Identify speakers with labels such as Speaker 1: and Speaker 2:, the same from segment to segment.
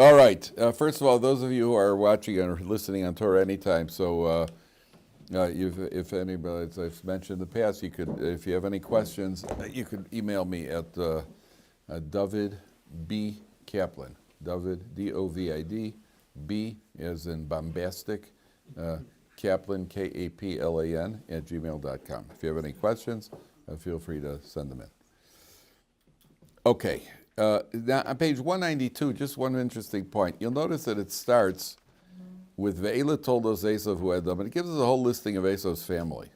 Speaker 1: All right. First of all, those of you who are watching or listening on Torah anytime, if anybody, as I've mentioned in the past, you could, if you have any questions, you could email me at Dovid B. Kaplan. Dovid, D-O-V-I-D, B as in bombastic, Kaplan, K-A-P-L-A-N, at gmail.com. If you have any questions, feel free to send them in. Okay. Now on page 192, just one interesting point. You'll notice that it starts with Ve'ela toldos Esav hu Edom, and it gives us a whole listing of Esav's family.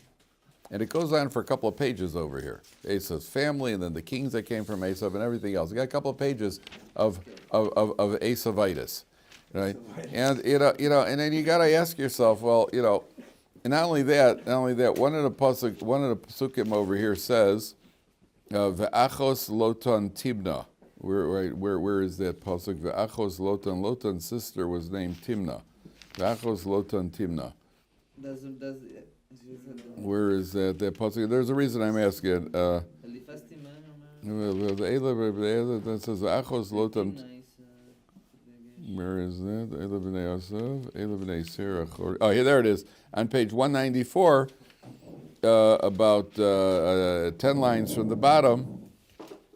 Speaker 1: And it goes on for a couple of pages over here. Esav's family, and then the kings that came from Esav, and everything else. You got a couple of pages of Esavitis, right? And and then you got to ask yourself, well, and not only that, one of the psukim over here says, Ve'achos lotan tibna. Where is that pasuk? Ve'achos lotan. Lotan's sister was named Timna. Ve'achos lotan Timna. Where is that pasuk? There's a reason I'm asking. That says Ve'achos lotan. Where is that? Ela b'nei Asav. Ela b'nei Serach. Oh, here, there it is. On page 194, about 10 lines from the bottom.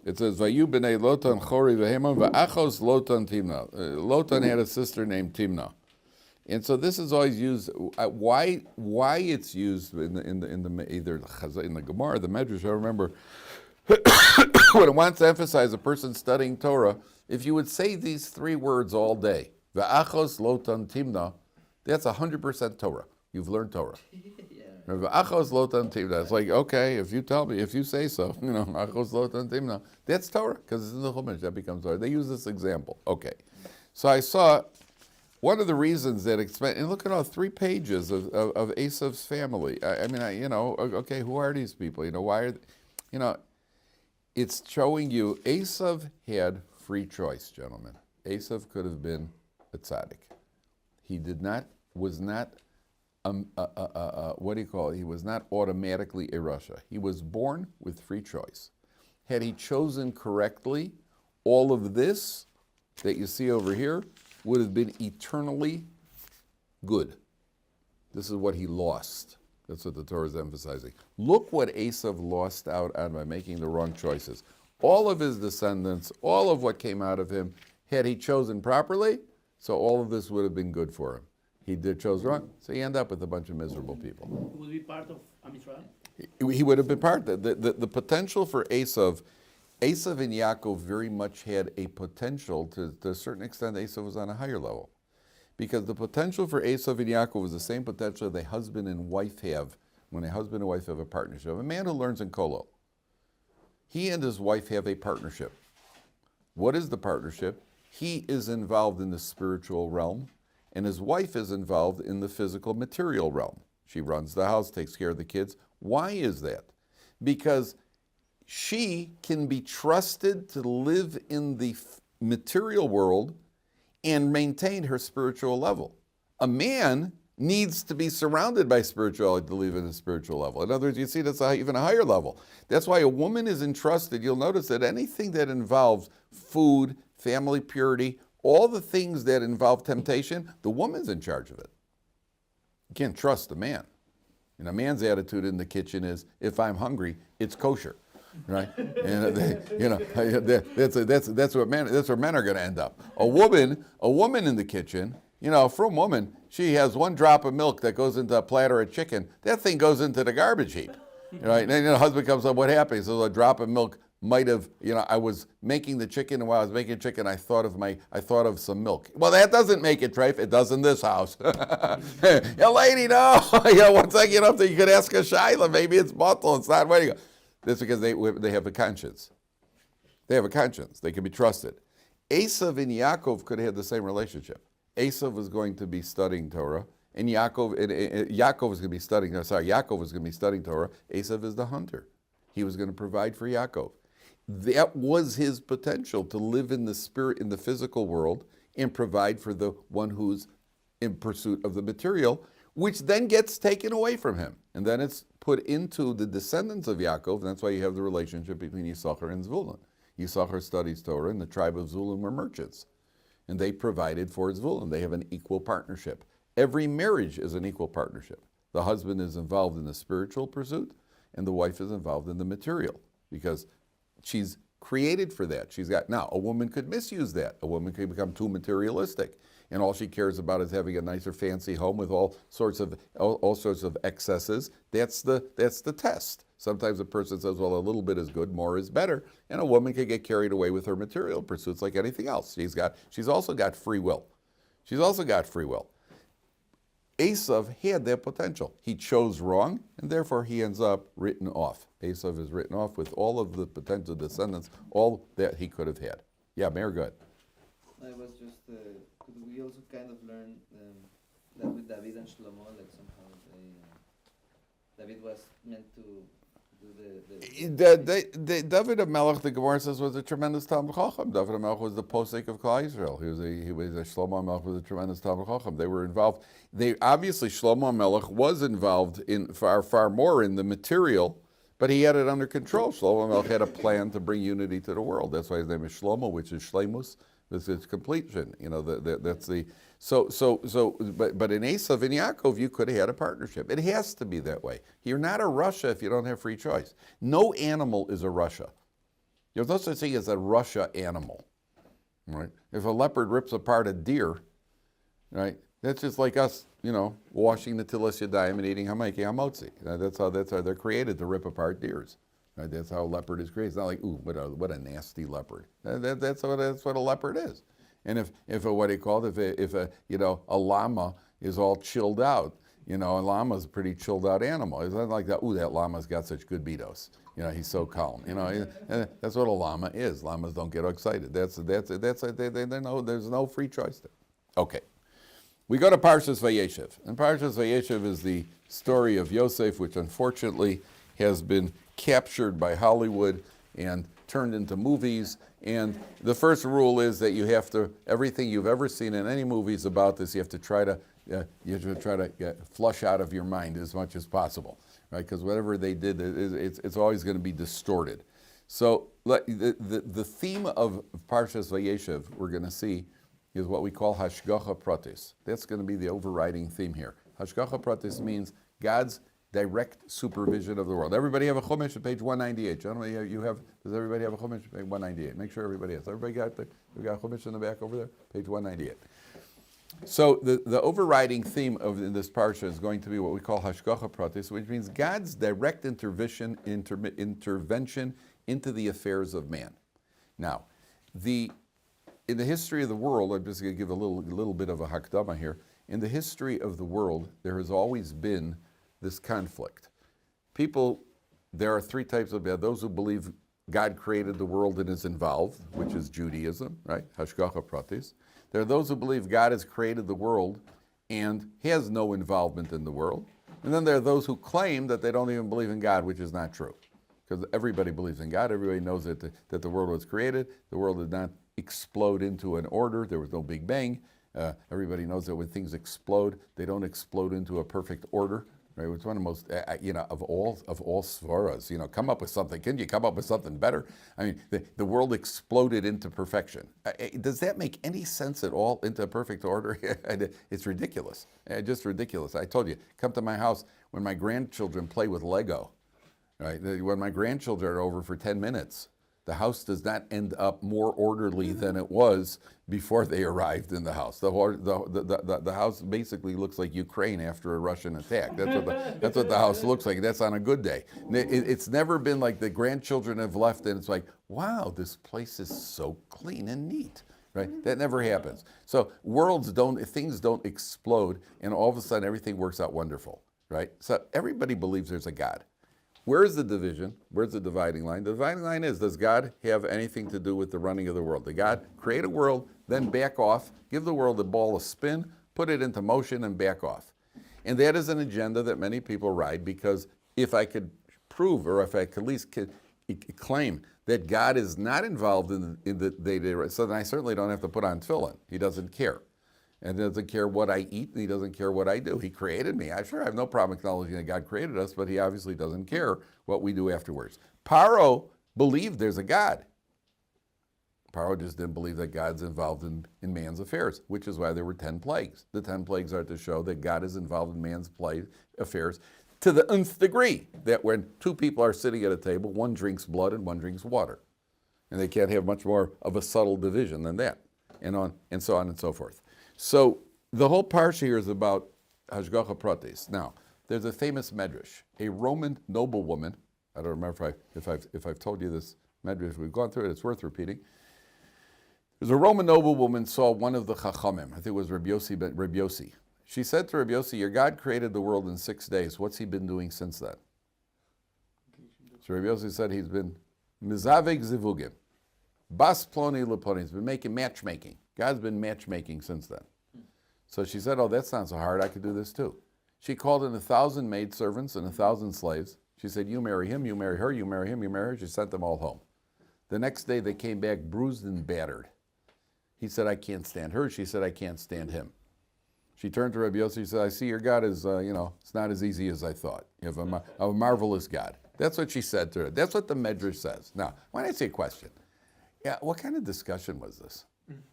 Speaker 1: It says, Vayu b'nei Lotan chori v'heman v'achos Lotan Timna. Lotan had a sister named Timna. And so this is always used, why it's used in either in the Gemara or the Medrash. I remember when it wants to emphasize a person studying Torah, if you would say these three words all day, v'achos Lotan Timna, that's 100% Torah. You've learned Torah. Achos lotan timna. It's like, okay, if you tell me, if you say so, achos lotan timna, that's Torah, because it's in the Chumash, that becomes Torah. They use this example. Okay. So I saw one of the reasons that and look at all 3 pages of Esav's family. Okay, who are these people? Why are they, it's showing you Esav had free choice, gentlemen. Esav could have been a tzaddik. He was not he was not automatically a Rasha. He was born with free choice. Had he chosen correctly, all of this that you see over here would have been eternally good. This is what he lost. That's what the Torah is emphasizing. Look what Esav lost out on by making the wrong choices. All of his descendants, all of what came out of him, had he chosen properly, so all of this would have been good for him. He chose wrong, so he ended up with a bunch of miserable people.
Speaker 2: He would be part of Am Yisrael?
Speaker 1: He would have been part of the potential for Esav and Yaakov very much had a potential. To a certain extent, Esav was on a higher level. Because the potential for Esav and Yaakov was the same potential that a husband and wife have when a husband and wife have a partnership. A man who learns in Kollel, he and his wife have a partnership. What is the partnership? He is involved in the spiritual realm, and his wife is involved in the physical material realm. She runs the house, takes care of the kids. Why is that? Because she can be trusted to live in the material world and maintain her spiritual level. A man needs to be surrounded by spirituality to live in a spiritual level. In other words, you see that's even a higher level. That's why a woman is entrusted. You'll notice that anything that involves food, family purity, all the things that involve temptation, the woman's in charge of it. You can't trust a man. A man's attitude in the kitchen is, if I'm hungry, it's kosher, right? And that's where men are going to end up. A woman in the kitchen, from woman, she has one drop of milk that goes into a platter of chicken. That thing goes into the garbage heap, right? And then the husband comes up, what happened? He says, a drop of milk might have, I was making the chicken, and while I was making chicken, I thought of some milk. Well, that doesn't make it treif. It does in this house. Yeah, lady, no. Once I get up there, you could ask a shaila. Maybe it's bottle. It's not. Where do you go? That's because they have a conscience. They have a conscience. They can be trusted. Esav and Yaakov could have had the same relationship. Esav was going to be studying Torah, and Yaakov was going to be studying. Yaakov was going to be studying Torah. Esav is the hunter. He was going to provide for Yaakov. That was his potential, to live in the spirit, in the physical world, and provide for the one who's in pursuit of the material, which then gets taken away from him. And then it's put into the descendants of Yaakov, and that's why you have the relationship between Yisachar and Zvulun. Yisachar studies Torah, and the tribe of Zvulun were merchants. and they provided for Zvul, and they have an equal partnership. Every marriage is an equal partnership. The husband is involved in the spiritual pursuit, and the wife is involved in the material, because she's created for that. Now, a woman could misuse that. A woman could become too materialistic, and all she cares about is having a nicer, fancy home with all sorts of excesses. That's the test. Sometimes a person says, well, a little bit is good, more is better, and a woman can get carried away with her material pursuits like anything else. She's also got free will. Esav had that potential. He chose wrong, and therefore he ends up written off. Esav is written off with all of the potential descendants, all that he could have had. Yeah, Mayor, good.
Speaker 3: I was just, could we also kind of learn that with David and Shlomo, like somehow David was meant to do
Speaker 1: David HaMelech, the Gemara says, was a tremendous Talmid Chacham. David HaMelech was the posek of Klal Yisrael. He was a Shlomo HaMelech was a tremendous Talmid Chacham. They were involved. Obviously, Shlomo HaMelech was involved in far more in the material, but he had it under control. Shlomo HaMelech had a plan to bring unity to the world. That's why his name is Shlomo, which is Shleimus. This is completion. That's the but in Esav and Yaakov, you could have had a partnership. It has to be that way. You're not a Russia if you don't have free choice. No animal is a Russia. There's no such thing as a Russia animal, right? If a leopard rips apart a deer, right, that's just like us, washing the Tilas Yadayim and eating Hamaiki Hamotzi. That's how they're created, to rip apart deers. Right? That's how a leopard is created. It's not like, ooh, what a nasty leopard. That's what a leopard is. And if a llama is all chilled out, a llama's a pretty chilled out animal. It's not like that. Ooh, that llama's got such good beatos. He's so calm. That's what a llama is. Llamas don't get excited. There's no free choice there. Okay, we go to Parshas Vayeishiv, and Parshas Vayeishiv is the story of Yosef, which unfortunately has been captured by Hollywood and turned into movies. And the first rule is that you have to, everything you've ever seen in any movies about this, you have to try to flush out of your mind as much as possible, right? Because whatever they did, it's always going to be distorted. So the theme of Parshas Vayeishiv we're going to see is what we call Hashgacha Pratis. That's going to be the overriding theme here. Hashgacha Pratis means God's direct supervision of the world. Everybody have a chumash at page 198. Gentlemen, does everybody have a chumash at page 198? Make sure everybody has. Everybody we got a chumash in the back over there? Page 198. So the overriding theme in this parsha is going to be what we call Hashgacha Pratis, which means God's direct intervention into the affairs of man. Now, in the history of the world, I'm just going to give a little bit of a hakdama here. In the history of the world, there has always been this conflict. There are three types of those who believe God created the world and is involved, which is Judaism, right? Hashgacha Pratis. There are those who believe God has created the world and has no involvement in the world. And then there are those who claim that they don't even believe in God, which is not true. Because everybody believes in God. Everybody knows that the world was created. The world did not explode into an order. There was no Big Bang. Everybody knows that when things explode, they don't explode into a perfect order. Right, it's one of the most, of all svaras. Come up with something. Can you come up with something better? I mean, the world exploded into perfection. Does that make any sense at all, into perfect order? It's ridiculous. Just ridiculous. I told you, come to my house when my grandchildren play with Lego. Right, when my grandchildren are over for 10 minutes, the house does not end up more orderly than it was before they arrived in the house. The house basically looks like Ukraine after a Russian attack. That's what the house looks like. That's on a good day. It's never been like the grandchildren have left and it's like, wow, this place is so clean and neat. Right? That never happens. So things don't explode and all of a sudden everything works out wonderful. Right? So everybody believes there's a God. Where's the division? Where's the dividing line? The dividing line is, does God have anything to do with the running of the world? Did God create a world, then back off, give the world a ball of spin, put it into motion, and back off? And that is an agenda that many people ride, because if I could prove, or if I could at least claim that God is not involved in the day-to-day, so then I certainly don't have to put on tefillin. He doesn't care. And he doesn't care what I eat, and he doesn't care what I do. He created me. I have no problem acknowledging that God created us, but he obviously doesn't care what we do afterwards. Paro believed there's a God. Paro just didn't believe that God's involved in man's affairs, which is why there were 10 plagues. The 10 plagues are to show that God is involved in man's affairs to the nth degree, that when two people are sitting at a table, one drinks blood and one drinks water. And they can't have much more of a subtle division than that, and so on and so forth. So the whole parsha here is about Hashgacha Pratis. Now, there's a famous medrash. A Roman noblewoman, I don't remember if I've told you this medrash, we've gone through it, it's worth repeating. There's a Roman noblewoman saw one of the Chachamim, I think it was Rabbi Yossi. She said to Rabbi Yossi, your God created the world in 6 days. What's he been doing since then? So Rabbi Yossi said he's been mizaveg zivugim, bas ploni leponi. He's been making matchmaking. God's been matchmaking since then. So she said, oh, that's not so hard. I could do this too. She called in 1,000 maidservants and 1,000 slaves. She said, you marry him, you marry her, you marry him, you marry her. She sent them all home. The next day they came back bruised and battered. He said, I can't stand her. She said, I can't stand him. She turned to Rabbi Yossi. She said, I see your God is, it's not as easy as I thought. You have a marvelous God. That's what she said to her. That's what the Medrash says. Now, why don't I ask you a question? Yeah, what kind of discussion was this?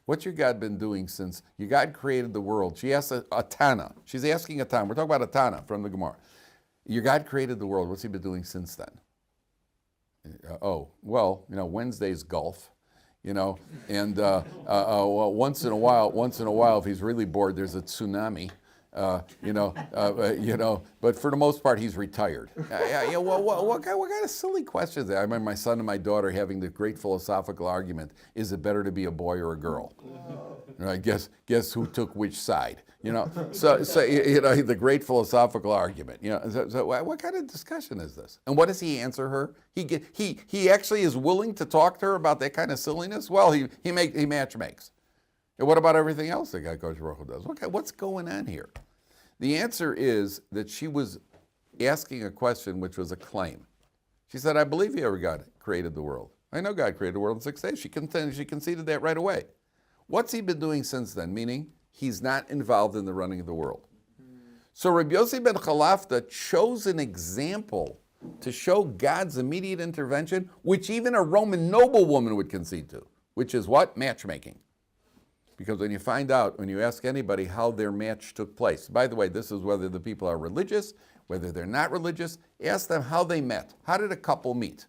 Speaker 1: What's your God been doing since your God created the world? She asked a Tana. She's asking a Tana. We're talking about a Tana from the Gemara. Your God created the world. What's he been doing since then? Wednesday's golf. And once in a while, if he's really bored, there's a tsunami, but for the most part, he's retired. What kind of silly questions? I remember my son and my daughter having the great philosophical argument, is it better to be a boy or a girl? Right? Guess who took which side? The great philosophical argument. So what kind of discussion is this? And what does he answer her? He actually is willing to talk to her about that kind of silliness. Well, he match makes. And what about everything else that God Kodesh Baruch Hu does? What's going on here? The answer is that she was asking a question which was a claim. She said, I believe God created the world. I know God created the world in 6 days. She conceded that right away. What's he been doing since then? Meaning, he's not involved in the running of the world. So Rabbi Yossi ben Chalafta chose an example to show God's immediate intervention, which even a Roman noblewoman would concede to, which is what? Matchmaking. Because when you ask anybody how their match took place, by the way, this is whether the people are religious, whether they're not religious, ask them how they met. How did a couple meet?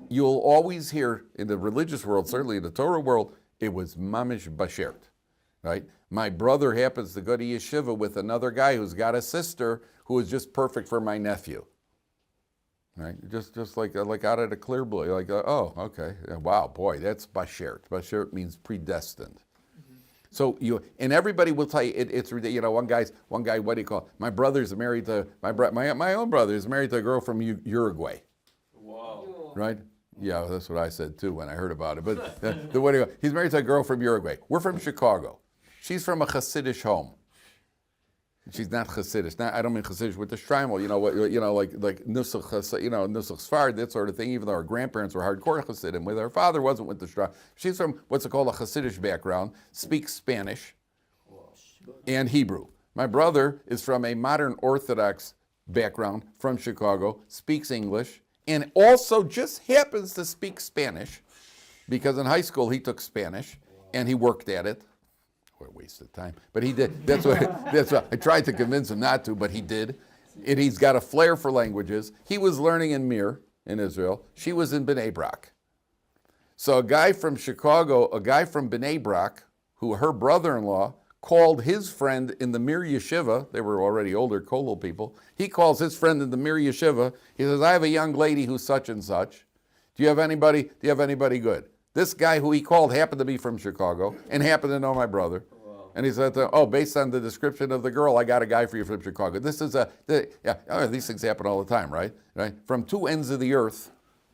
Speaker 1: You'll always hear in the religious world, certainly in the Torah world, it was mamish bashert, right? My brother happens to go to yeshiva with another guy who's got a sister who is just perfect for my nephew, right? Just like out of the clear blue, oh, okay, wow, boy, that's bashert. Bashert means predestined. So and everybody will tell you it's one guy. What do you call it? My brother's married to my own brother is married to a girl from Uruguay. Wow. Right? Yeah, that's what I said too when I heard about it. But he's married to a girl from Uruguay. We're from Chicago. She's from a Hasidish home. She's not Hasidish. I don't mean Hasidish with the Shtreimel. Like Nusach, Nusach Sfard, that sort of thing. Even though our grandparents were hardcore Hasidim, with her father wasn't with the Shtreimel. She's from what's called a Hasidish background, speaks Spanish and Hebrew. My brother is from a modern Orthodox background from Chicago, speaks English, and also just happens to speak Spanish, because in high school he took Spanish and he worked at it. What a waste of time. But he did. That's what I tried to convince him not to, but he did. And he's got a flair for languages. He was learning in Mir in Israel. She was in Bnei Brak. So a guy from Chicago, a guy from Bnei Brak, who her brother-in-law called his friend in the Mir Yeshiva. They were already older Kollel people. He calls his friend in the Mir Yeshiva. He says, I have a young lady who's such and such. Do you have anybody good? This guy who he called happened to be from Chicago and happened to know my brother. Wow. And he said, based on the description of the girl, I got a guy for you from Chicago. This is these things happen all the time, right? From two ends of the earth,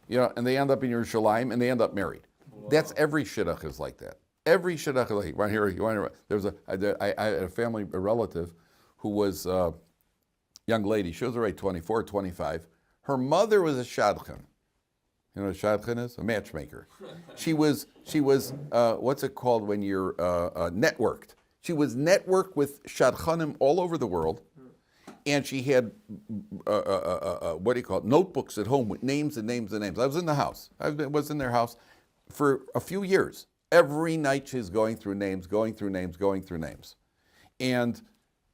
Speaker 1: and they end up in Yerushalayim and they end up married. Wow. That's every shidduch is like that. Every shidduch, you want to hear? I had a family, a relative, who was a young lady. She was already 24, 25. Her mother was a shadchan. You know what a shadchan is? A matchmaker. She was what's it called when you're networked? She was networked with shadchanim all over the world, and she had notebooks at home with names and names and names and names. I was in the house. Was in their house. for a few years. Every night she's going through names. And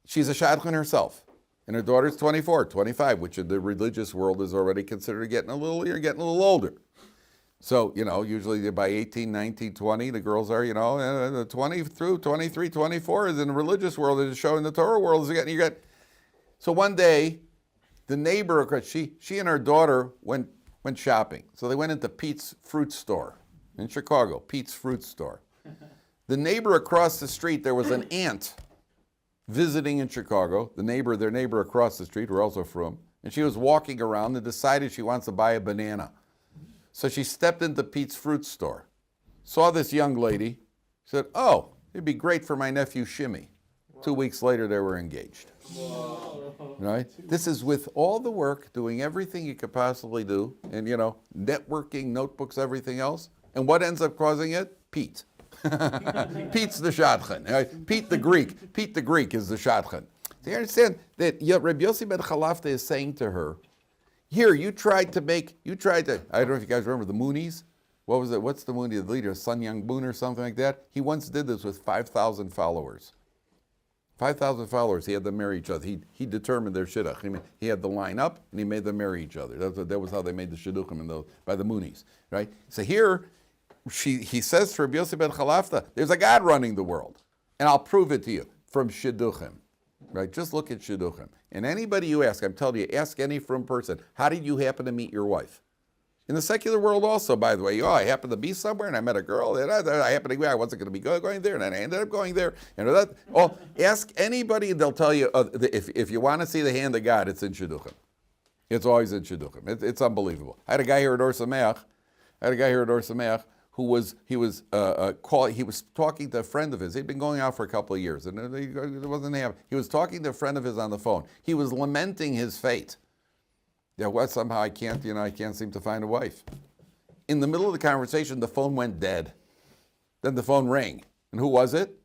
Speaker 1: she's a shadchan herself. And her daughter's 24, 25, which in the religious world is already considered getting a little older. So, usually by 18, 19, 20, the girls are, 20 through 23, 24 is in the religious world, is showing the Torah world. So one day, the neighbor, she and her daughter went shopping. So they went into Pete's fruit store in Chicago, Pete's fruit store. The neighbor across the street, there was an aunt visiting in Chicago. Their neighbor across the street, were also from, and she was walking around and decided she wants to buy a banana. So she stepped into Pete's fruit store, saw this young lady, said, "Oh, it'd be great for my nephew Shimmy." Wow. 2 weeks later, they were engaged. Wow. Right? This is with all the work, doing everything you could possibly do, and networking, notebooks, everything else. And what ends up causing it? Pete. Pete's the shadchan. Right? Pete the Greek is the shadchan. So you understand that Rabbi Yossi ben Chalafta is saying to her, here, I don't know if you guys remember the Moonies. What was it? What's the Mooney, the leader, Sun Young Boon or something like that? He once did this with 5,000 followers. 5,000 followers, he had them marry each other. He determined their shidduch. He had the line up, and he made them marry each other. That was how they made the shidduchim by the Moonies, right? So here, he says to Rabbi Yossi ben Chalafta, there's a God running the world, and I'll prove it to you from shidduchim. Right? Just look at shidduchim. And anybody you ask, I'm telling you, ask any frum person, how did you happen to meet your wife? In the secular world also, by the way, I happened to be somewhere and I met a girl, and I wasn't going to be going there, and I ended up going there. Ask anybody, they'll tell you, if you want to see the hand of God, it's in shidduchim. It's always in shidduchim. It's unbelievable. I had a guy here at Ohr Somayach, he was talking to a friend of his. He'd been going out for a couple of years, and it wasn't happening. He was talking to a friend of his on the phone. He was lamenting his fate. Somehow I can't seem to find a wife. In the middle of the conversation, the phone went dead. Then the phone rang. And who was it?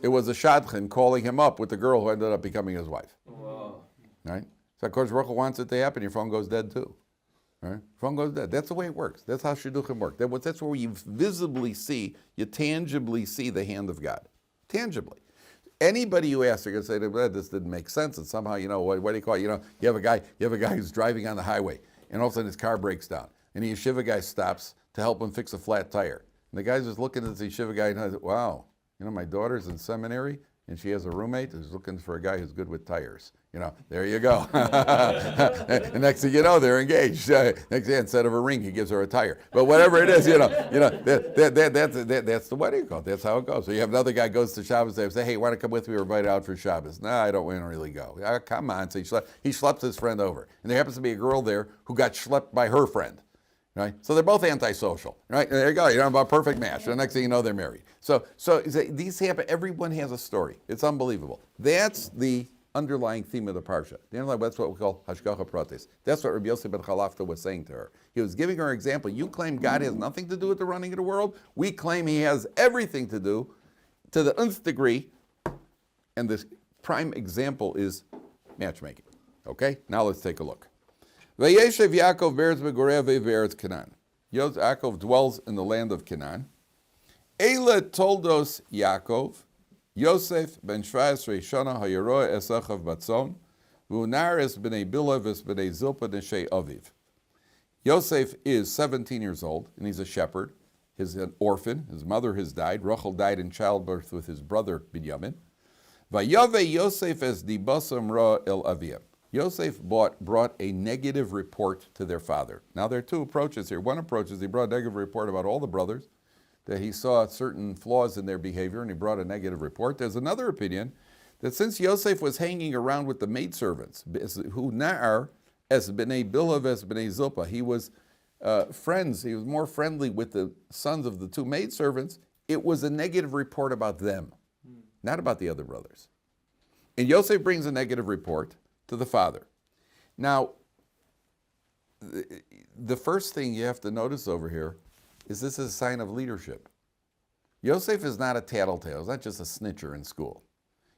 Speaker 1: It was a shadchan calling him up with the girl who ended up becoming his wife. Wow. Right? So, of course, Baruch Hu wants it to happen. Your phone goes dead, too. Right? Phone goes dead. That's the way it works. That's how shidduchim work. That's where you visibly see, you tangibly see the hand of God. Tangibly. Anybody you ask, they're going to say, well, this didn't make sense. And somehow, what do you call it? You have a guy who's driving on the highway, and all of a sudden his car breaks down. And the yeshiva guy stops to help him fix a flat tire. And the guy's just looking at the yeshiva guy and says, wow, my daughter's in seminary, and she has a roommate who's looking for a guy who's good with tires. There you go. And next thing you know, they're engaged. Next thing, instead of a ring, he gives her a tire. But whatever it is, that's the wedding code. That's how it goes. So you have another guy goes to Shabbos and say, hey, want to come with me or invite out for Shabbos? No, I don't want to really go. Come on. So he schleps his friend over. And there happens to be a girl there who got schlepped by her friend. Right? So they're both antisocial. Right? There you go. About perfect match. The next thing you know, they're married. So these happen. Everyone has a story. It's unbelievable. That's the underlying theme of the Parsha. That's what we call hashgacha pratis. That's what Rabbi Yossi ben Chalafta was saying to her. He was giving her an example. You claim God has nothing to do with the running of the world. We claim He has everything to do, to the nth degree. And this prime example is matchmaking. Okay? Now let's take a look. Vayeishiv Yaakov be'eretz megorev ve'eretz Canaan. Yaakov dwells in the land of Canaan. Eila toldos Yaakov, Yosef ben Shvayis Shana haYaroa esachav batzon, v'unaris b'nei Bila v'b'nei Zilpa neshei Aviv. Yosef is 17 years old, and he's a shepherd. He's an orphan. His mother has died. Rachel died in childbirth with his brother Binyamin. Vayave Yosef es dibasam ra el aviyam. Yosef brought a negative report to their father. Now there are two approaches here. One approach is he brought a negative report about all the brothers, that he saw certain flaws in their behavior, and he brought a negative report. There's another opinion that since Yosef was hanging around with the maidservants, who na'ar es b'nei Bilha es b'nei Zilpa, he was friends, he was more friendly with the sons of the two maidservants, it was a negative report about them, not about the other brothers. And Yosef brings a negative report to the father. Now, the first thing you have to notice over here is this is a sign of leadership. Yosef is not a tattletale. He's not just a snitcher in school.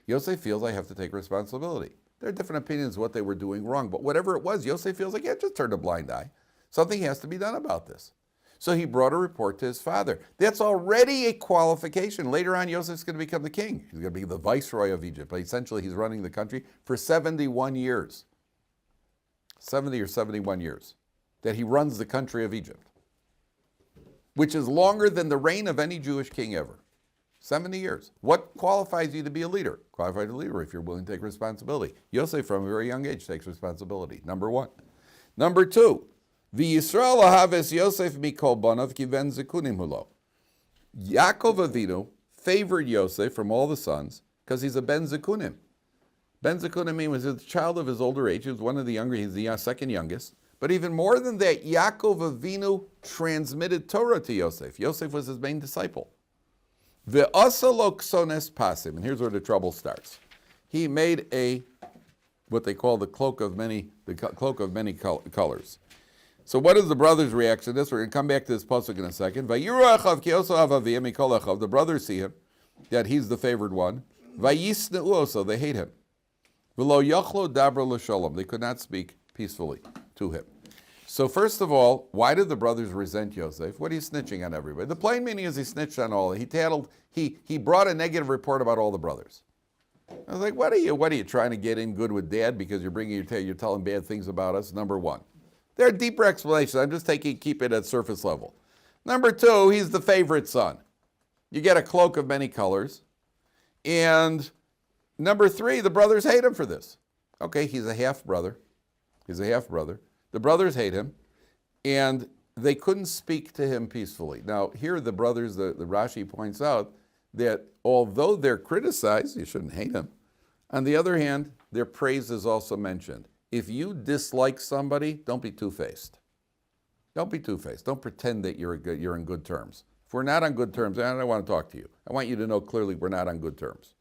Speaker 1: Yosef feels I have to take responsibility. There are different opinions what they were doing wrong, but whatever it was, Yosef feels like, just turn a blind eye. Something has to be done about this. So he brought a report to his father. That's already a qualification. Later on, Yosef's going to become the king. He's going to be the viceroy of Egypt. But essentially, he's running the country for 71 years. 70 or 71 years that he runs the country of Egypt, which is longer than the reign of any Jewish king ever. 70 years. What qualifies you to be a leader? Qualified a leader if you're willing to take responsibility. Yosef, from a very young age, takes responsibility. Number one. Number two, V'Yisrael ahaves Yosef mikol banav ki ben zekunim hulo. Yaakov Avinu favored Yosef from all the sons because he's a ben zekunim. Ben zekunim was a child of his older age. He was one of the younger. He's the second youngest. But even more than that, Yaakov Avinu transmitted Torah to Yosef. Yosef was his main disciple. Ve'asalo ksones pasim. And here's where the trouble starts. He made what they call the cloak of many colors. So what is the brothers' reaction to this? We're going to come back to this pasuk in a second. The brothers see him, that he's the favored one. So they hate him. They could not speak peacefully to him. So first of all, why did the brothers resent Yosef? What are you snitching on everybody? The plain meaning is he snitched on all. He tattled. He brought a negative report about all the brothers. I was like, what are you trying to get in good with Dad because you're telling bad things about us? Number one. There are deeper explanations. I'm just keep it at surface level. Number two, he's the favorite son. You get a cloak of many colors. And number three, the brothers hate him for this. Okay, he's a half-brother. The brothers hate him, and they couldn't speak to him peacefully. Now, here the brothers, the Rashi points out that although they're criticized, you shouldn't hate them. On the other hand, their praise is also mentioned. If you dislike somebody, don't be two-faced. Don't be two-faced. Don't pretend that you're in good terms. If we're not on good terms, I don't want to talk to you. I want you to know clearly we're not on good terms.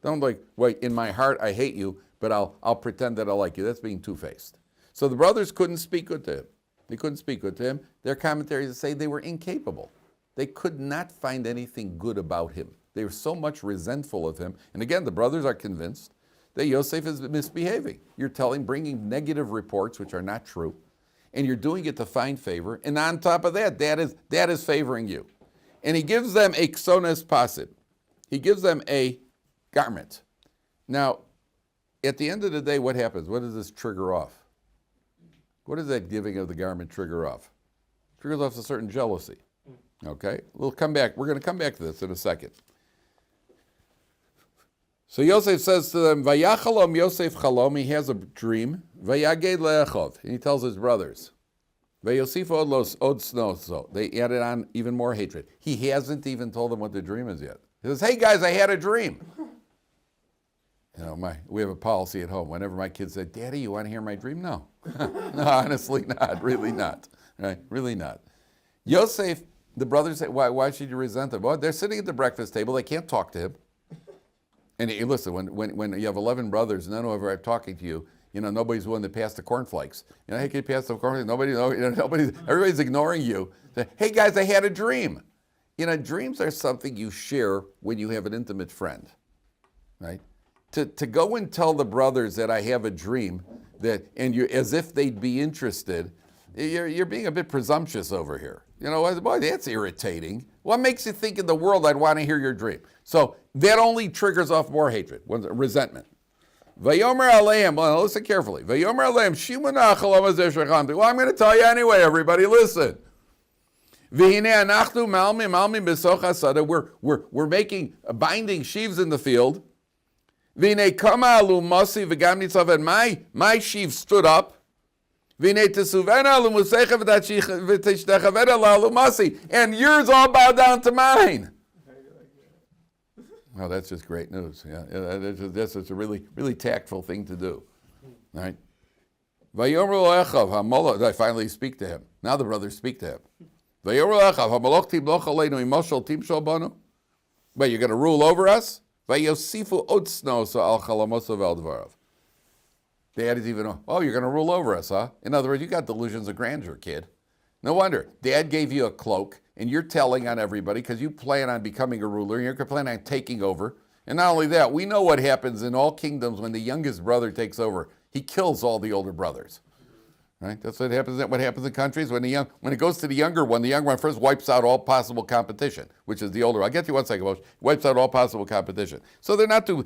Speaker 1: Don't wait, in my heart I hate you, but I'll pretend that I like you. That's being two-faced. So the brothers couldn't speak good to him. They couldn't speak good to him. Their commentaries say they were incapable. They could not find anything good about him. They were so much resentful of him. And again, the brothers are convinced that Yosef is misbehaving. You're bringing negative reports which are not true, and you're doing it to find favor. And on top of that, that is favoring you. And he gives them a ksones pasid. He gives them a garment. Now, at the end of the day, what happens? What does this trigger off? What does that giving of the garment trigger off? It triggers off a certain jealousy. Okay? We'll come back. We're going to come back to this in a second. So Yosef says to them, Vayachalom Yosef chalom, he has a dream. Vayaged le'echov, and he tells his brothers. Vayosifu od snoso, they added on even more hatred. He hasn't even told them what the dream is yet. He says, hey guys, I had a dream. We have a policy at home. Whenever my kids say, Daddy, you want to hear my dream? No. No, honestly not. Really not. Right? Really not. Yosef, the brothers say, why should you resent them? Well, they're sitting at the breakfast table. They can't talk to him. And listen, when you have 11 brothers and none of them are talking to you, nobody's willing to pass the cornflakes. Hey, can you pass the cornflakes? Everybody's ignoring you. Say, hey guys, I had a dream. Dreams are something you share when you have an intimate friend, right? To go and tell the brothers that I have a dream, as if they'd be interested, you're being a bit presumptuous over here. Boy, that's irritating. What makes you think in the world I'd want to hear your dream? So that only triggers off more hatred, resentment. Vayomer aleim, well, listen carefully. Vayomer aleim, shimuna chalam hazeh shechamti. Well, I'm going to tell you anyway, everybody, listen. V'hinei anachnu malmi b'soch hasada. We're making binding sheaves in the field. V'hinei kama alu masi v'gam nitzav, and my sheaf stood up. And yours all bow down to mine. Well, that's just great news. Yeah, that's a really, really tactful thing to do. All right. I finally speak to him. Now the brothers speak to him. But you're going to rule over us? Dad is even, you're going to rule over us, huh? In other words, you got delusions of grandeur, kid. No wonder. Dad gave you a cloak, and you're telling on everybody because you plan on becoming a ruler, and you're planning on taking over. And not only that, we know what happens in all kingdoms when the youngest brother takes over. He kills all the older brothers, Right? That's what happens. What happens in countries when it goes to the younger one first wipes out all possible competition, which is the older. I'll get to you one second, Moshe. Wipes out all possible competition. So they're not too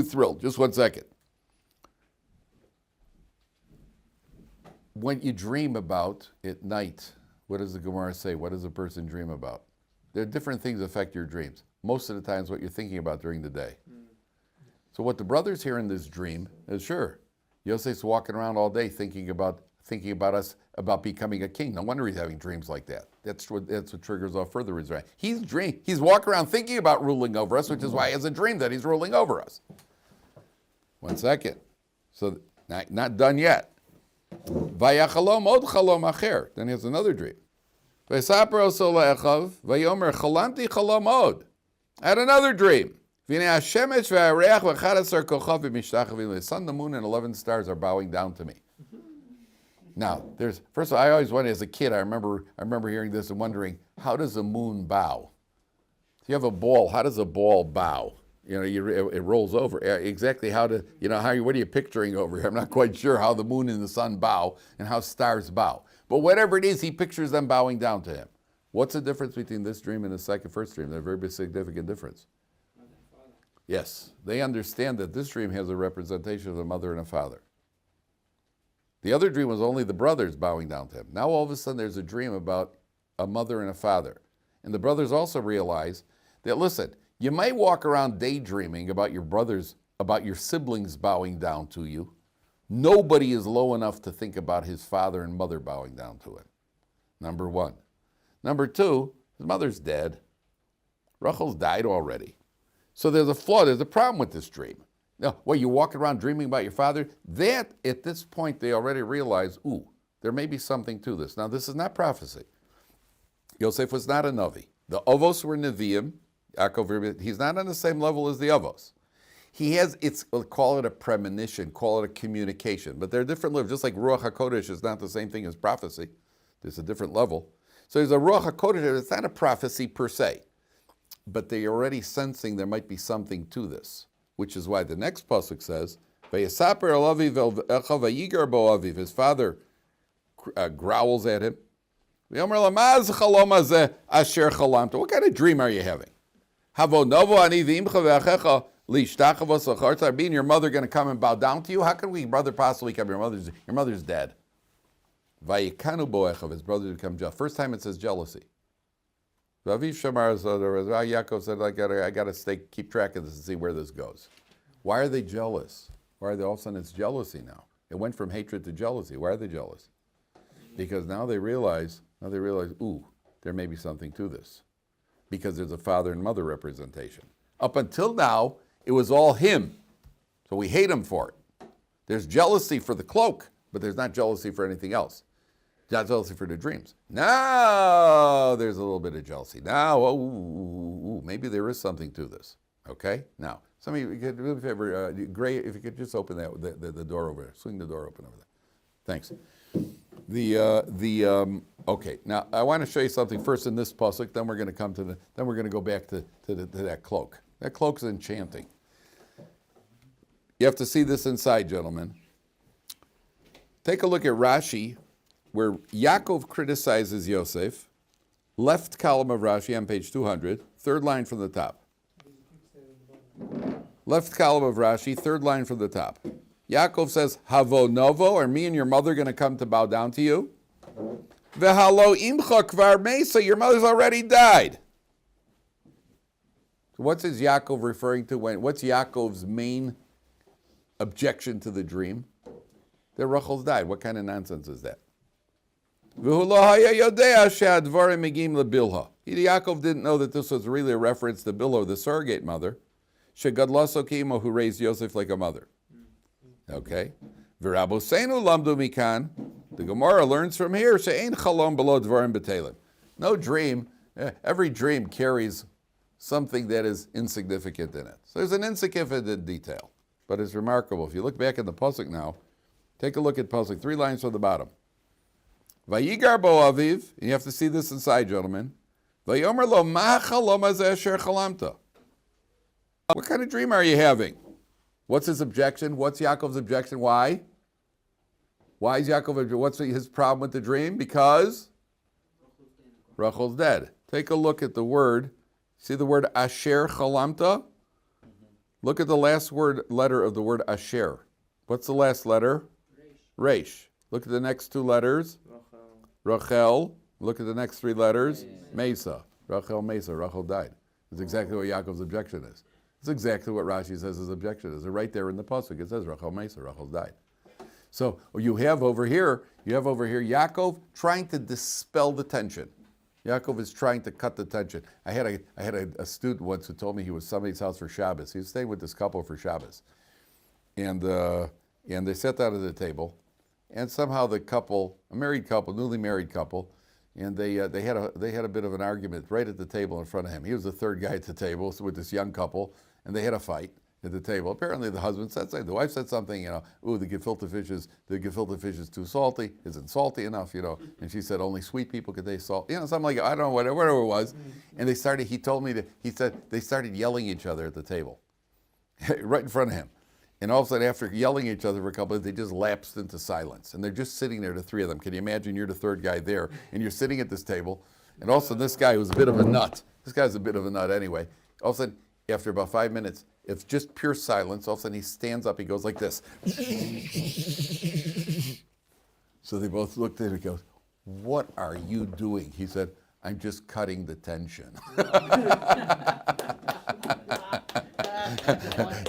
Speaker 1: thrilled. Just 1 second. When you dream about at night, what does the Gemara say? What does a person dream about? There are different things that affect your dreams. Most of the times, what you're thinking about during the day. So what the brothers hear in this dream is, sure, Yosef's walking around all day thinking about us, about becoming a king. No wonder he's having dreams like that. That's what triggers off further his dream. He's walking around thinking about ruling over us, which is why he has a dream that he's ruling over us. 1 second. So not done yet. Vayachalom od chalom acher. Then he has another dream. Vayesaper oso le'echav, vayomer chalamti chalom od. I had another dream. The sun, the moon, and 11 stars are bowing down to me. Now, first of all, I always wondered as a kid, I remember hearing this and wondering, how does a moon bow? If you have a ball, how does a ball bow? You know, it rolls over. Exactly what are you picturing over here? I'm not quite sure how the moon and the sun bow and how stars bow. But whatever it is, he pictures them bowing down to him. What's the difference between this dream and the first dream? There's a very significant difference. Yes, they understand that this dream has a representation of a mother and a father. The other dream was only the brothers bowing down to him. Now all of a sudden there's a dream about a mother and a father. And the brothers also realize that, listen, you might walk around daydreaming about your brothers, about your siblings bowing down to you. Nobody is low enough to think about his father and mother bowing down to him. Number one. Number two, his mother's dead. Rachel's died already. So there's a flaw, there's a problem with this dream. Now, you walk around dreaming about your father? That, at this point, they already realize, there may be something to this. Now, this is not prophecy. Yosef was not a Navi. The Avos were Nevi'im. Yaakov, he's not on the same level as the Avos. He has, call it a premonition, call it a communication, but they're different levels. Just like Ruach HaKodesh is not the same thing as prophecy. There's a different level. So there's a Ruach HaKodesh, it's not a prophecy per se. But they're already sensing there might be something to this, which is why the next pasuk says, "Vayesaper el aviv el echav vayigar bo aviv." His father growls at him. V'yomer la maz chalom hazeh asher chalamta. What kind of dream are you having? Havonovo ani v'imcha ve'achecha lishtachavos acharta. Being your mother going to come and bow down to you? How can we, brother, possibly come? Your mother's dead. Vayikanu bo echav. His brother become jealous. First time it says jealousy. Yaakov said, I got to keep track of this and see where this goes. Why are they jealous? Why are they all of a sudden it's jealousy now? It went from hatred to jealousy. Why are they jealous? Because now they realize, there may be something to this. Because there's a father and mother representation. Up until now, it was all him. So we hate him for it. There's jealousy for the cloak, but there's not jealousy for anything else. Not jealousy for the dreams. Now there's a little bit of jealousy. Now, maybe there is something to this. Okay? Now, some of you could do me a favor, Gray, if you could just open the door over there. Swing the door open over there. Thanks. Okay. Now I want to show you something first in this pasuk. Then we're going to go back to that cloak. That cloak is enchanting. You have to see this inside, gentlemen. Take a look at Rashi, where Yaakov criticizes Yosef, left column of Rashi on page 200, third line from the top. Left column of Rashi, third line from the top. Yaakov says, Havo novo, are me and your mother going to come to bow down to you? V'halo imcha kvar mesa, your mother's already died. So what's Yaakov referring to? What's Yaakov's main objection to the dream? That Rachel's died. What kind of nonsense is that? Yaakov didn't know that this was really a reference to Bilhah, the surrogate mother, who raised Yosef like a mother. Okay. The Gemara learns from here, no dream, every dream carries something that is insignificant in it. So there's an insignificant detail, but it's remarkable. If you look back at the pasuk now, take a look at pasuk, 3 lines from the bottom. Vayigar bo aviv, you have to see this inside, gentlemen. Vayomer lo ma chalom hazeh asher chalamta. What kind of dream are you having? What's his objection? What's Yaakov's objection? Why? Why is Yaakov, what's his problem with the dream? Because Rachel's dead. Take a look at the word. See the word Asher Chalamta? Look at the last letter of the word Asher. What's the last letter? Resh. Look at the next two letters. Rachel. Look at the next three letters. Mesa. Rachel Mesa. Rachel died. That's exactly what Yaakov's objection is. It's exactly what Rashi says his objection is. Right there in the pasuk, it says Rachel Mesa. Rachel died. So you have over here Yaakov trying to dispel the tension. Yaakov is trying to cut the tension. I had a student once who told me he was somebody's house for Shabbos. He was staying with this couple for Shabbos, and they sat down at the table, and somehow the couple, a married couple, newly married couple, and they had a bit of an argument right at the table in front of him. He was the third guy at the table with this young couple, and they had a fight at the table. Apparently the husband said something, the wife said something, ooh, the gefilte fish is too salty, isn't salty enough, and she said only sweet people could taste salt, something like, I don't know, whatever it was. And he told me he said they started yelling at each other at the table, right in front of him. And all of a sudden, after yelling at each other for a couple of days, they just lapsed into silence. And they're just sitting there, the three of them. Can you imagine you're the third guy there, and you're sitting at this table, and also this guy was a bit of a nut. This guy's a bit of a nut anyway. All of a sudden, after about 5 minutes, it's just pure silence. All of a sudden, he stands up, he goes like this. So they both looked at him and goes, "What are you doing?" He said, "I'm just cutting the tension."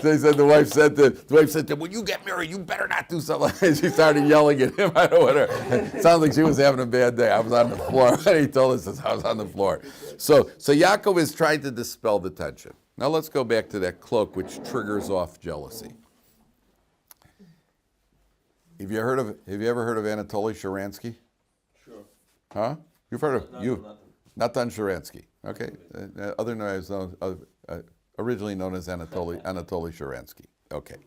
Speaker 1: They said the wife said to him, "When you get married, you better not do something like this." She started yelling at him. I don't know what her. Sounds like she was having a bad day. I was on the floor. He told us this. I was on the floor. So Yaakov is trying to dispel the tension. Now let's go back to that cloak which triggers off jealousy. Have you ever heard of Anatoly Sharansky?
Speaker 3: Sure.
Speaker 1: Huh? You've heard of Natan Sharansky. Okay. Otherwise known, originally known as Anatoly Sharansky. Okay.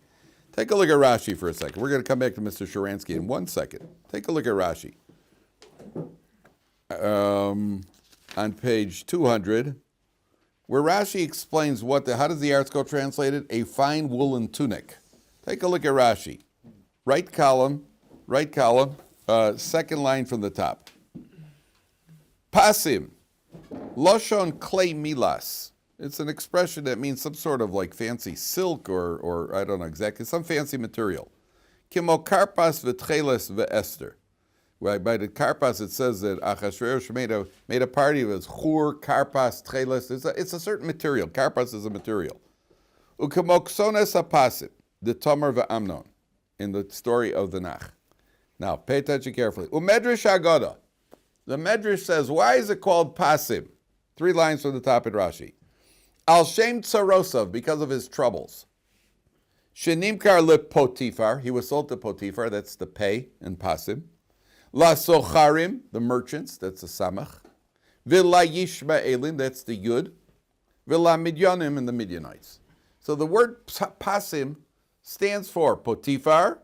Speaker 1: Take a look at Rashi for a second. We're going to come back to Mr. Sharansky in 1 second. Take a look at Rashi. On page 200, where Rashi explains how does the article translated? A fine woolen tunic. Take a look at Rashi. Right column, second line from the top. Pasim, loshon klei milas. It's an expression that means some sort of like fancy silk or I don't know exactly, some fancy material. Kimo karpas v'tcheles v'ester. By the karpas it says that Achashverosh made a party with chur, karpas, tcheles. It's a certain material. Karpas is a material. Ukemoksones apasim, the Tamar v'Amnon, in the story of the Nach. Now, pay attention carefully. Umedrash Agoda. The Medrash says, why is it called pasim? 3 lines from the top in Rashi. Al Shem Tsarosav, because of his troubles. Shenimkar le Potifar, he was sold to Potifar, that's the pay in pasim. La Socharim, the merchants, that's the Samach. Villa Yishmaelim, that's the Yud. Villa Midyanim, and the Midianites. So the word pasim stands for Potifar,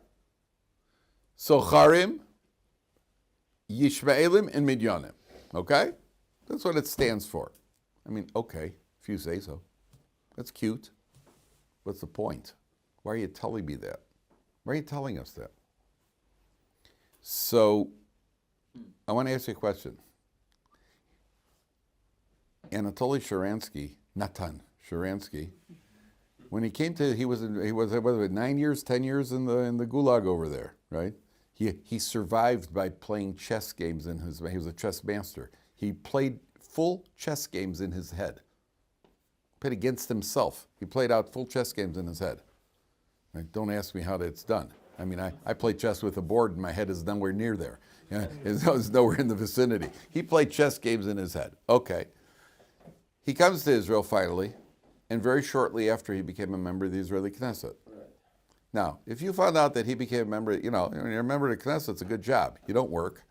Speaker 1: Socharim, Yishmaelim, and Midyanim. Okay? That's what it stands for. I mean, okay, if you say so. That's cute. What's the point? Why are you telling me that? Why are you telling us that? So, I want to ask you a question. Anatoly Sharansky, Natan Sharansky, when he came to, he was 9 years, 10 years in the gulag over there, right? He survived by playing chess games he was a chess master. He played full chess games in his head. Played against himself. He played out full chess games in his head. Right? Don't ask me how that's done. I mean, I play chess with a board and my head is nowhere near there. It's nowhere in the vicinity. He played chess games in his head. Okay. He comes to Israel finally, and very shortly after he became a member of the Israeli Knesset. Right. Now, if you found out that he became a member, when you're a member of the Knesset, it's a good job. You don't work.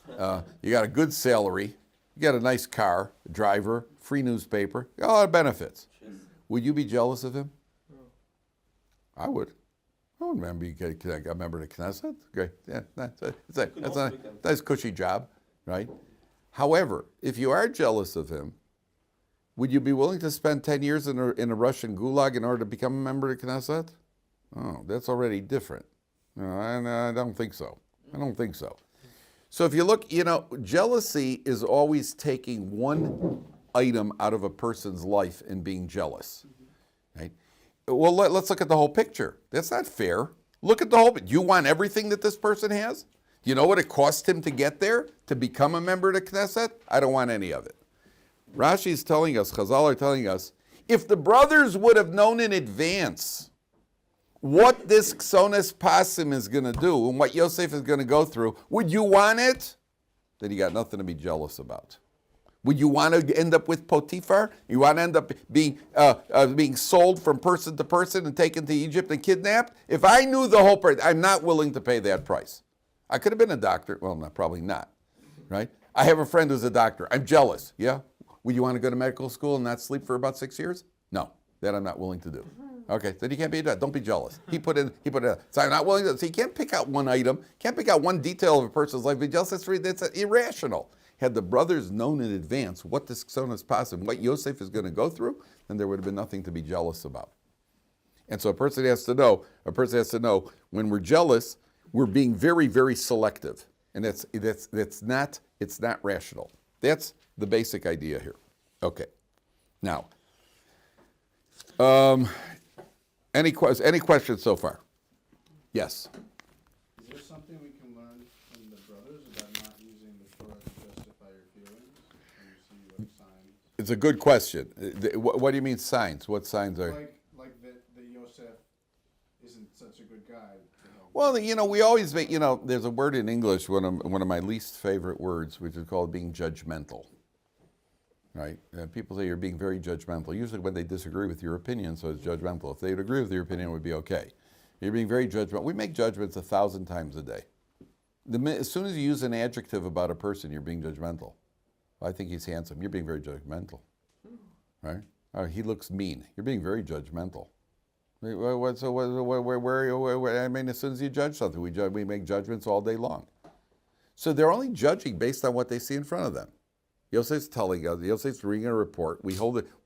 Speaker 1: You got a good salary. You got a nice car, a driver, free newspaper, you got a lot of benefits. Jeez. Would you be jealous of him? No. I would. I would remember you get a member of the Knesset. Great. Yeah, that's a nice cushy job, right? However, if you are jealous of him, would you be willing to spend 10 years in a Russian gulag in order to become a member of the Knesset? Oh, that's already different. No, I don't think so. I don't think so. So if you look, jealousy is always taking one item out of a person's life and being jealous, right? Well, let's look at the whole picture. That's not fair. Look at the whole. You want everything that this person has? You know what it cost him to get there, to become a member of the Knesset? I don't want any of it. Rashi is telling us, Chazal are telling us, if the brothers would have known in advance what this Ksones Pasim is going to do and what Yosef is going to go through, would you want it? Then you got nothing to be jealous about. Would you want to end up with Potiphar? You want to end up being sold from person to person and taken to Egypt and kidnapped? If I knew the whole part, I'm not willing to pay that price. I could have been a doctor. Well, probably not, right? I have a friend who's a doctor. I'm jealous, yeah? Would you want to go to medical school and not sleep for about 6 years? No, that I'm not willing to do. Okay, then you can't be a doctor. Don't be jealous. He put in. So I'm not willing to. So you can't pick out one item, can't pick out one detail of a person's life. Be jealous. That's irrational. Had the brothers known in advance what this Ksonas Pasim, what Yosef is going to go through, then there would have been nothing to be jealous about. And so a person has to know when we're jealous, we're being very, very selective. And it's not rational. That's the basic idea here. Okay. Now, any questions so far? Yes.
Speaker 4: Is there something we can learn from the brothers about not using the Torah to justify your feelings? When you see like signs?
Speaker 1: It's a good question. What do you mean signs? What signs are?
Speaker 4: Like that Yosef isn't such a good guy.
Speaker 1: Well, we always make, there's a word in English, one of my least favorite words, which is called being judgmental. Right? People say you're being very judgmental. Usually when they disagree with your opinion, so it's judgmental. If they'd agree with your opinion, it would be okay. You're being very judgmental. We make judgments 1,000 times a day. As soon as you use an adjective about a person, you're being judgmental. I think he's handsome. You're being very judgmental. Right? He looks mean. You're being very judgmental. As soon as you judge something, we make judgments all day long. So they're only judging based on what they see in front of them. Yosef's telling us, Yosef's reading a report. We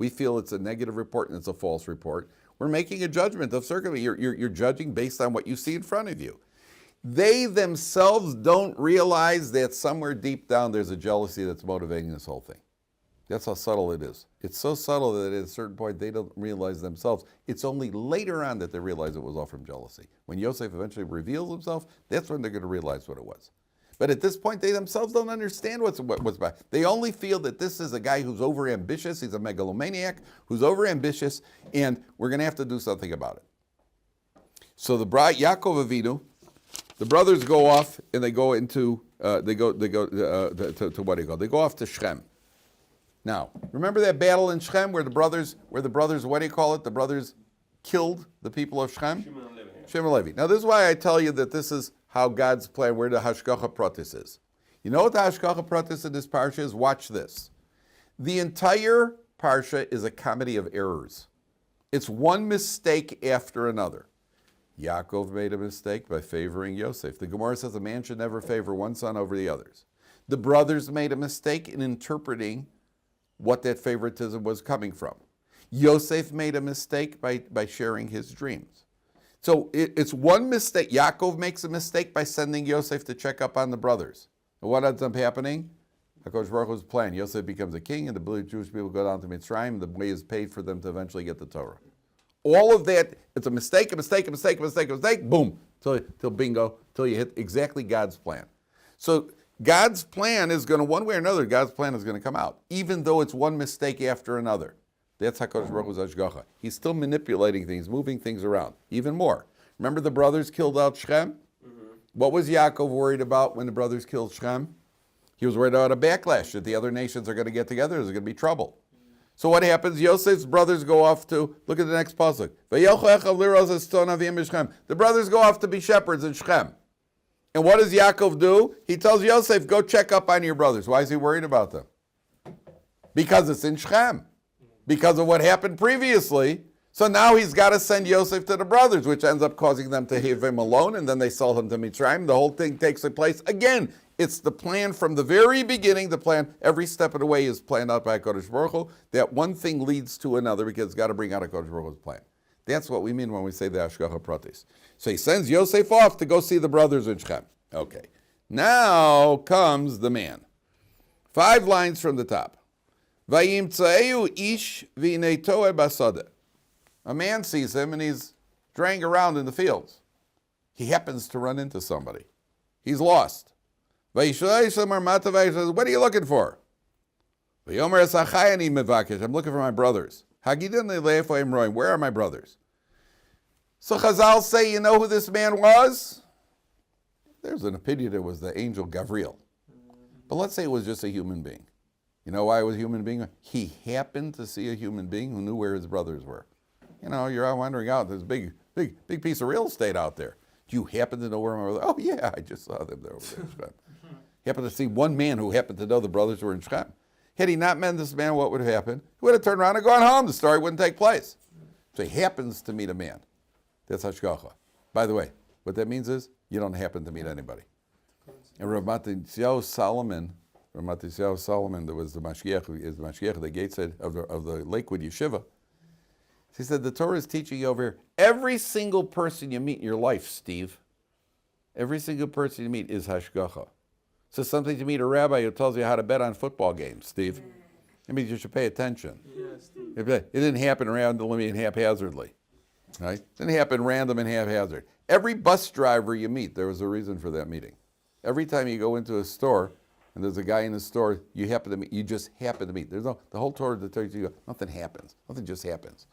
Speaker 1: feel it's a negative report and it's a false report. We're making a judgment of circumstance. You're judging based on what you see in front of you. They themselves don't realize that somewhere deep down there's a jealousy that's motivating this whole thing. That's how subtle it is. It's so subtle that at a certain point they don't realize themselves. It's only later on that they realize it was all from jealousy. When Yosef eventually reveals himself, that's when they're going to realize what it was. But at this point, they themselves don't understand what's back. They only feel that this is a guy who's overambitious. He's a megalomaniac who's overambitious, and we're going to have to do something about it. So the Yaakov Avinu, the brothers go off and they go into to what do you go? They go off to Shechem. Now, remember that battle in Shechem where the brothers, what do you call it? The brothers killed the people of Shechem? Shimon Levi. Now, this is why I tell you that this is how God's plan, where the Hashgacha Pratis is. You know what the Hashgacha Pratis in this Parsha is? Watch this. The entire Parsha is a comedy of errors. It's one mistake after another. Yaakov made a mistake by favoring Yosef. The Gemara says a man should never favor one son over the others. The brothers made a mistake in interpreting what that favoritism was coming from. Yosef made a mistake by sharing his dreams. So it's one mistake. Yaakov makes a mistake by sending Yosef to check up on the brothers. And what ends up happening? HaKadosh Baruch Hu's plan. Yosef becomes a king, and the Jewish people go down to Mitzrayim. The way is paid for them to eventually get the Torah. All of that, it's a mistake, boom, till bingo, till you hit exactly God's plan. So God's plan is going to, one way or another, God's plan is going to come out, even though it's one mistake after another. That's HaKadosh Baruch Hu's Hashgacha. He's still manipulating things, moving things around, even more. Remember the brothers killed out Shechem? Mm-hmm. What was Yaakov worried about when the brothers killed Shechem? He was worried about a backlash, that the other nations are going to get together, there's going to be trouble. So what happens? Yosef's brothers go off to, look at the next pasuk. The brothers go off to be shepherds in Shechem. And what does Yaakov do? He tells Yosef, go check up on your brothers. Why is he worried about them? Because it's in Shechem. Because of what happened previously. So now he's got to send Yosef to the brothers, which ends up causing them to leave him alone, and then they sell him to Mitzrayim. The whole thing takes place. Again, it's the plan from the very beginning. The plan, every step of the way, is planned out by HaKadosh Baruch Hu. That one thing leads to another because it's got to bring out HaKadosh Baruch Hu's plan. That's what we mean when we say the Hashgacha Pratis. So he sends Yosef off to go see the brothers in Shechem. Okay. Now comes the man. 5 lines from the top. Vayimtzaeu ish v'nei toeh basada. A man sees him and he's straying around in the fields. He happens to run into somebody. He's lost. Vayishlei says, what are you looking for? Vayomer es achayani mevakesh. I'm looking for my brothers. Hagidin le'efoim roim. Where are my brothers? So Chazal say, you know who this man was? There's an opinion it was the angel Gabriel. But let's say it was just a human being. You know why it was a human being? He happened to see a human being who knew where his brothers were. You know, you're out wandering out. There's a big piece of real estate out there. Do you happen to know where my brothers are? Oh, yeah, I just saw them there over there in Shechem. Happened to see one man who happened to know the brothers were in Shechem. Had he not met this man, what would have happened? He would have turned around and gone home. The story wouldn't take place. So he happens to meet a man. That's hashgacha. By the way, what that means is you don't happen to meet anybody. And Rav Matisyahu Solomon, there was the Mashiach, the gate said of the Lakewood Yeshiva. He said the Torah is teaching you over here. Every single person you meet in your life, Steve, every single person you meet is hashgacha. So something to meet a rabbi who tells you how to bet on football games, Steve. It means you should pay attention. Yeah, Steve. It didn't happen randomly and haphazardly. Right? It didn't happen random and haphazard. Every bus driver you meet, there was a reason for that meeting. Every time you go into a store and there's a guy in the store you just happen to meet. There's no the whole Torah that tells you nothing happens. Nothing just happens.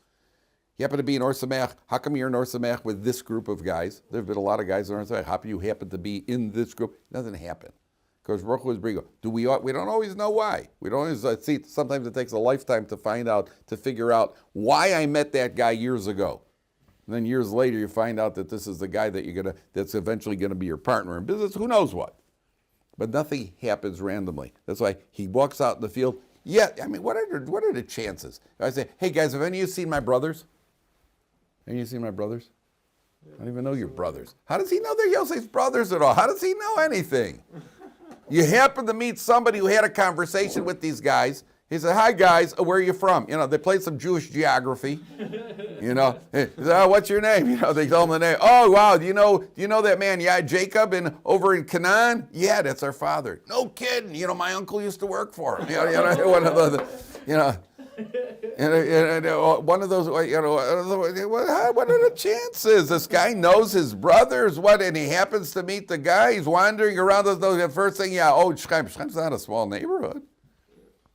Speaker 1: You happen to be in Ohr Somayach. How come you're in Ohr Somayach with this group of guys? There have been a lot of guys in Ohr Somayach. How come you happen to be in this group? It doesn't happen. Because Baruch Hu is brigo. We don't always know why. We don't always see. Sometimes it takes a lifetime to figure out why I met that guy years ago. And then years later, you find out that this is the guy that's eventually gonna be your partner in business. Who knows what? But nothing happens randomly. That's why he walks out in the field. Yeah, I mean, what are the chances? I say, hey guys, have any of you seen my brothers? Any of you seen my brothers? I don't even know your brothers. How does he know they're Yosef's brothers at all? How does he know anything? You happen to meet somebody who had a conversation with these guys. He said, hi guys, where are you from? You know, they played some Jewish geography. You know, he said, oh, what's your name? You know, they told him the name. Oh, wow, do you know that man, yeah, Jacob over in Canaan? Yeah, that's our father. No kidding. You know, my uncle used to work for him. One of those, one of those, what are the chances? This guy knows his brothers, and he happens to meet the guy. He's wandering around the first thing, Shechem's not a small neighborhood.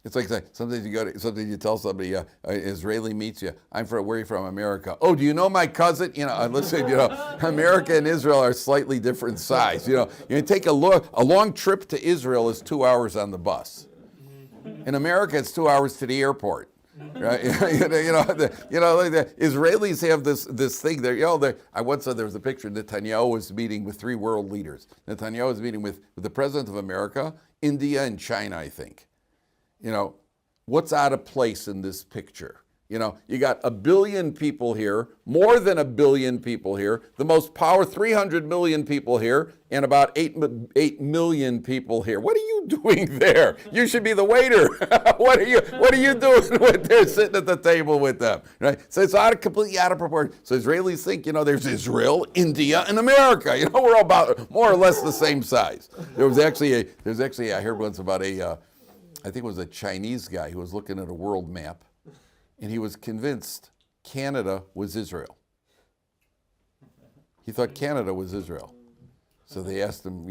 Speaker 1: It's like sometimes you tell somebody, an Israeli meets you. Where are you from? America. Oh, do you know my cousin? Listen, America and Israel are slightly different size. You take a long trip to Israel is 2 hours on the bus. In America, it's 2 hours to the airport. Right? The Israelis have this thing there. I once saw there was a picture. Netanyahu was meeting with 3 world leaders. Netanyahu was meeting with the president of America, India, and China, I think. What's out of place in this picture? You got 1 billion people here, more than 1 billion people here, the most 300 million people here, and about 8 million people here. What are you doing there? You should be the waiter. What are you doing with there sitting at the table with them? Right? So it's completely out of proportion. So Israelis think, there's Israel, India, and America. We're all about more or less the same size. There's actually I heard once about I think it was a Chinese guy who was looking at a world map, and he was convinced Canada was Israel. He thought Canada was Israel. So they asked him,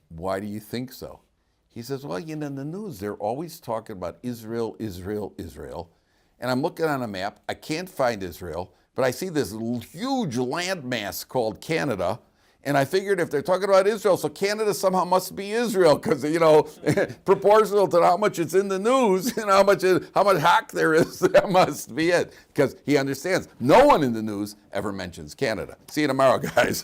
Speaker 1: why do you think so? He says, well, in the news, they're always talking about Israel, Israel, Israel. And I'm looking on a map. I can't find Israel, but I see this huge landmass called Canada. And I figured if they're talking about Israel, so Canada somehow must be Israel, because proportional to how much it's in the news and how much hack there is, that must be it. Because he understands no one in the news ever mentions Canada. See you tomorrow, guys.